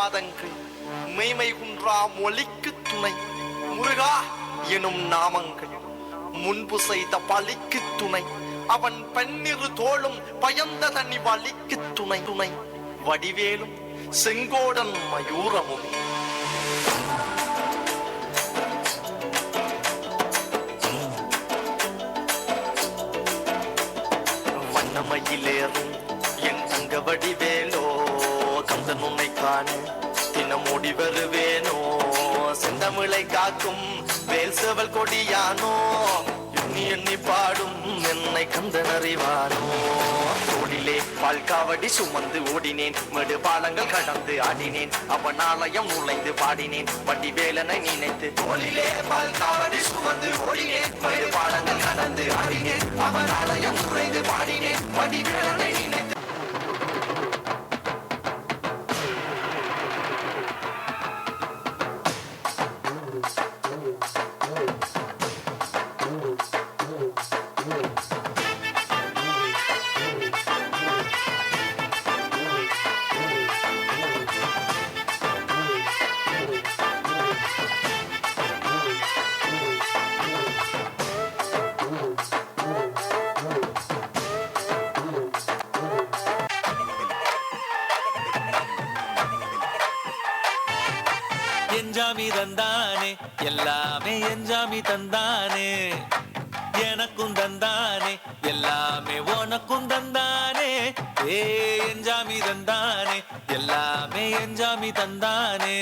பாதங்கள் மெய்மை குன்றா மொழிக்கு துணை முருகா எனும் நாமங்கள் முன்பு செய்த பலிக்கு துணை அவன் பன்னிரு தோளும் பயந்த தனி வலிக்கு துணை துணை வடிவேலும் செங்கோடன் மயூரமும் வண்ணமயிலேறும் என் தங்க வடிவேலோ கந்தன் உன்னை காண தினமூடி வருவேனோ செந்தமிழை காக்கும் வேல் செவல் கொடியானோ எண்ணி எண்ணி பாடும் என்னை கந்தன் அறிவானோ தோளிலே பால்காவடி சுமந்து ஓடினேன் மேடு பாலங்கள் கடந்து ஆடினேன் அவன் ஆலயம் நுழைந்து பாடினேன் வடிவேலனை நினைத்து தோளிலே பால்காவடி சுமந்து ஓடினேன் மேடு பாலங்கள் கடந்து ஆடினேன் அவன் ஆலயம் நுழைந்து பாடினேன் வடிவேலனை நினைத்து எஞ்சாமி தந்தானே எல்லாமே எஞ்சாமி தந்தானே எனக்கும் தந்தானே எல்லாமே உனக்கும் தந்தானே ஏ எஞ்சாமி தந்தானே எல்லாமே எஞ்சாமி தந்தானே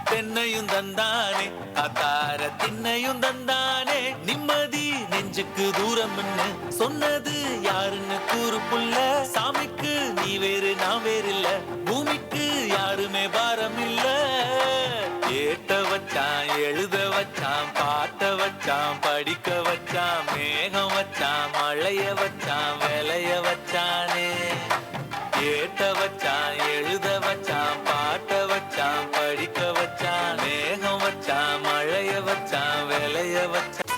தென்னையும் தந்தானே அத்தார திண்ணையும் தந்தானே நிம்மதி நெஞ்சுக்கு தூரம் சொன்னது யாருன்னு கூறு புள்ள சாமிக்கு நீ வேறு நான் வேறு இல்ல பூமிக்கு யாருமே பாரம் இல்ல ஏட்ட வச்சான் எழுத வச்சான் பாட்ட வச்சான் படிக்க வச்சான் மேகம் வச்சான் மழைய வச்சான் விளைய வச்சானே ஏட்ட வச்சான் எழுத வச்சான் பாட்ட வச்சான் படிக்க வச்சான் மேகம் வச்சான் மழைய வச்சான் விளைய வச்சான்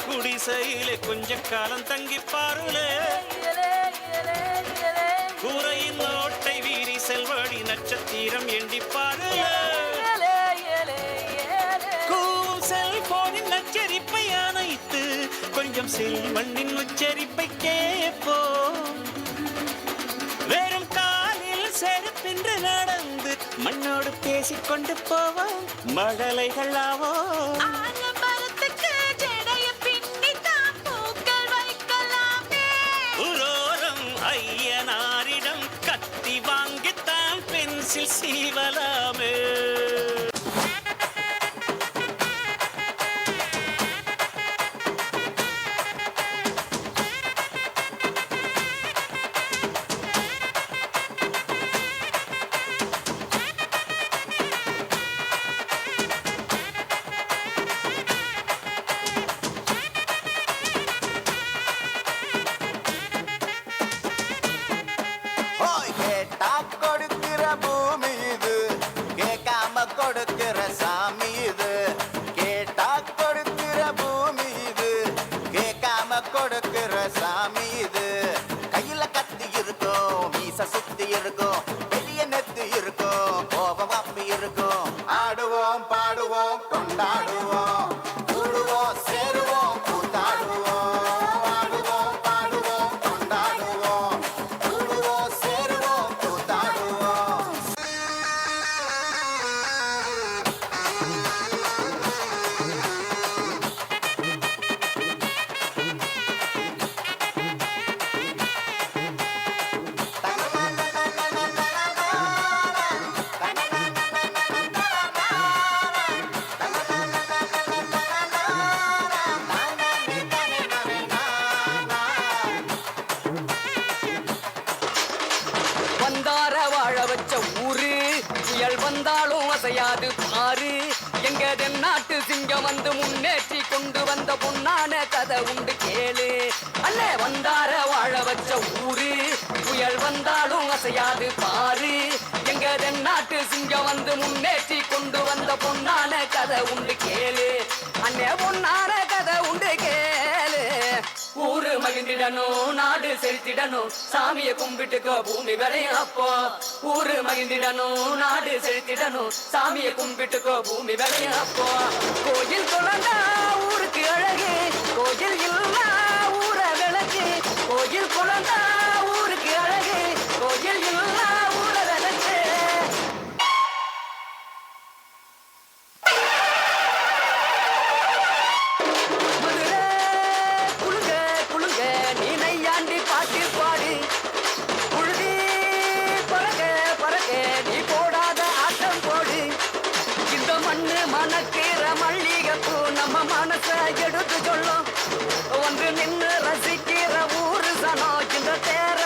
குடிசையிலே கொஞ்ச காலம் தங்கி பாருலே கூரையின் ஓட்டை வீரி செல்வடி நட்சத்திரம் எண்டி பாருலே செல்போனின் நச்சரிப்பை அணைத்து கொஞ்சம் செல்மண்ணின் உச்சரிப்பை கேட்போ வெறும் காலில் செருப்பின்று நடந்து மண்ணோடு பேசிக்கொண்டு போவோம் மழலைகளாவோ ஐயனாரிடம் கத்தி வாங்கித்தான் பென்சில் சீவலாமே கொடுக்கிற சாமி இது கேட்டா கொடுக்கிற பூமி இது கேட்காம கொடுக்கிற சாமி இது கையில கத்தி இருக்கும் மீச சுத்தி இருக்கும் வெளிய நெத்து இருக்கும் கோபம் அப்பி இருக்கும் ஆடுவோம் பாடுவோம் கொண்டாடுவோம் கூடுவோம் சேருவோம் கூத்தாடுவோம் ஆடுவோம் பாடுவோம் கொண்டாடுவோம் கூடுவோம் சேருவோம் கூத்தாடுவோம் வாழ வச்ச ஊரு புயல் வந்தாலும் அசையாது பாரு எங்க தென்னாட்டு சிங்கம் வந்து முன்னேற்றி கொண்டு வந்த பொன்னான கதை உண்டு கேளு அண்ணே வந்தார வாழ வச்ச ஊரு புயல் வந்தாலும் அசையாது பாரு எங்க தென்னாட்டு சிங்கம் வந்து முன்னேற்றி கொண்டு வந்த பொன்னான கதை உண்டு கேளு அண்ணே பொன்னான கதை உண்டு கேளு ஊரு மகிழ்ந்திடணும் நாடு செலுத்திடணும் சாமியை கும்பிட்டுக்கோ பூமி விளையும் அப்போ ஊரு மகிழ்ந்திடணும் நாடு செலுத்திடணும் சாமியை கும்பிட்டுக்கோ பூமி விளையும் அப்போ கோயில் குழந்தா ஊருக்கு அழகு கோயில் இல்லா ஊர விளக்கு கோயில் குழந்தா ஊருக்கு அழகு கோயில் இல்லா ஊர விளக்கு பாட்டு பாடு புழுதி பறக்க பறக்க நீ போடாத ஆட்டம் போடு இந்த மண்ணு மணக்கிற மல்லிகைப்பூ நம்ம மனச எடுத்து சொல்லும் ஒன்று நின்று ரசிக்கிற ஊரு சனம் இந்த தேர